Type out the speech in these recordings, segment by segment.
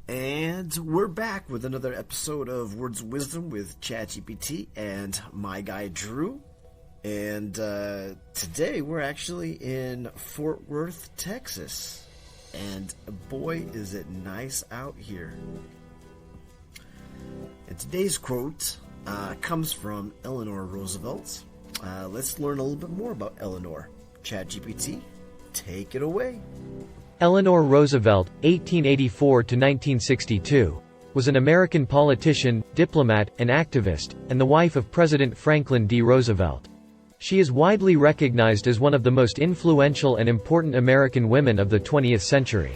And we're back with another episode of Words of Wisdom with ChatGPT and my guy Drew. And today we're actually in Fort Worth, Texas. And boy, is it nice out here. And today's quote comes from Eleanor Roosevelt. Let's learn a little bit more about Eleanor. ChatGPT, take it away. Eleanor Roosevelt, 1884 to 1962, was an American politician, diplomat, and activist, and the wife of President Franklin D. Roosevelt. She is widely recognized as one of the most influential and important American women of the 20th century.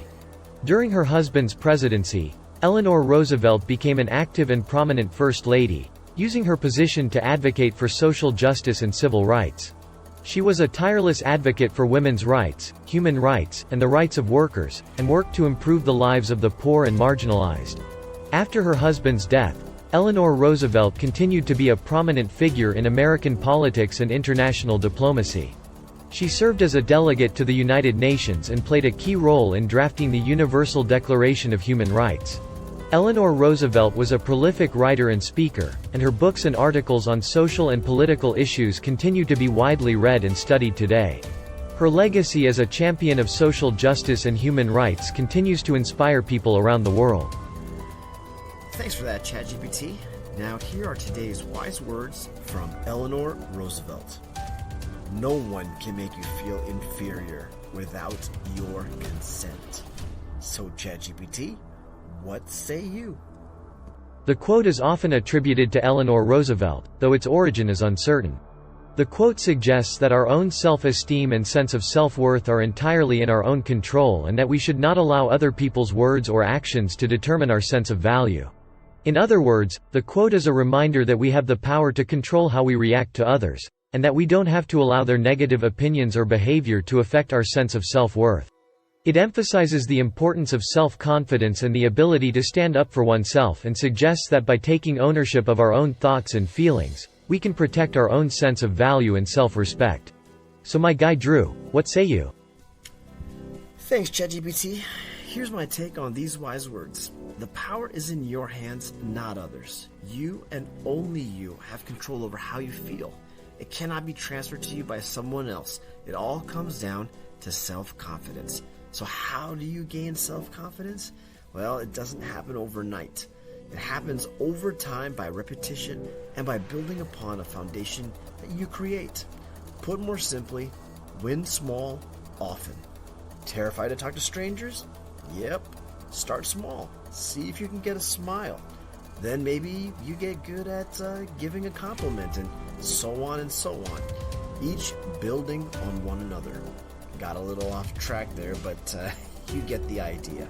During her husband's presidency, Eleanor Roosevelt became an active and prominent First Lady, using her position to advocate for social justice and civil rights. She was a tireless advocate for women's rights, human rights, and the rights of workers, and worked to improve the lives of the poor and marginalized. After her husband's death, Eleanor Roosevelt continued to be a prominent figure in American politics and international diplomacy. She served as a delegate to the United Nations and played a key role in drafting the Universal Declaration of Human Rights. Eleanor Roosevelt was a prolific writer and speaker, and her books and articles on social and political issues continue to be widely read and studied today. Her legacy as a champion of social justice and human rights continues to inspire people around the world. Thanks for that, ChatGPT. Now here are today's wise words from Eleanor Roosevelt. No one can make you feel inferior without your consent. So ChatGPT, what say you? The quote is often attributed to Eleanor Roosevelt, though its origin is uncertain. The quote suggests that our own self-esteem and sense of self-worth are entirely in our own control and that we should not allow other people's words or actions to determine our sense of value. In other words, the quote is a reminder that we have the power to control how we react to others, and that we don't have to allow their negative opinions or behavior to affect our sense of self-worth. It emphasizes the importance of self-confidence and the ability to stand up for oneself and suggests that by taking ownership of our own thoughts and feelings, we can protect our own sense of value and self-respect. So my guy Drew, what say you? Thanks, ChatGPT. Here's my take on these wise words. The power is in your hands, not others. You and only you have control over how you feel. It cannot be transferred to you by someone else. It all comes down to self-confidence. So how do you gain self-confidence? Well, it doesn't happen overnight. It happens over time by repetition and by building upon a foundation that you create. Put more simply, win small, often. Terrified to talk to strangers? Yep. Start small. See if you can get a smile. Then maybe you get good at giving a compliment, and so on and so on. Each building on one another. Got a little off track there, but you get the idea.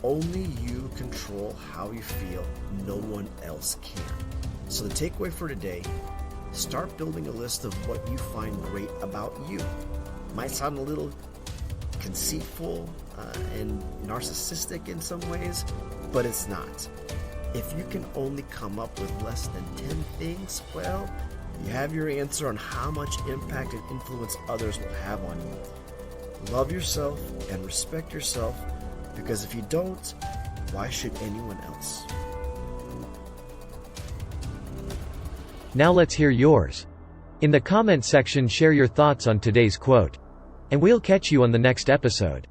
Only you control how you feel. No one else can. So the takeaway for today, start building a list of what you find great about you. Might sound a little conceitful and narcissistic in some ways, but it's not. If you can only come up with less than 10 things, well, you have your answer on how much impact and influence others will have on you. Love yourself and respect yourself, because if you don't, why should anyone else? Now let's hear yours. In the comment section, share your thoughts on today's quote. And we'll catch you on the next episode.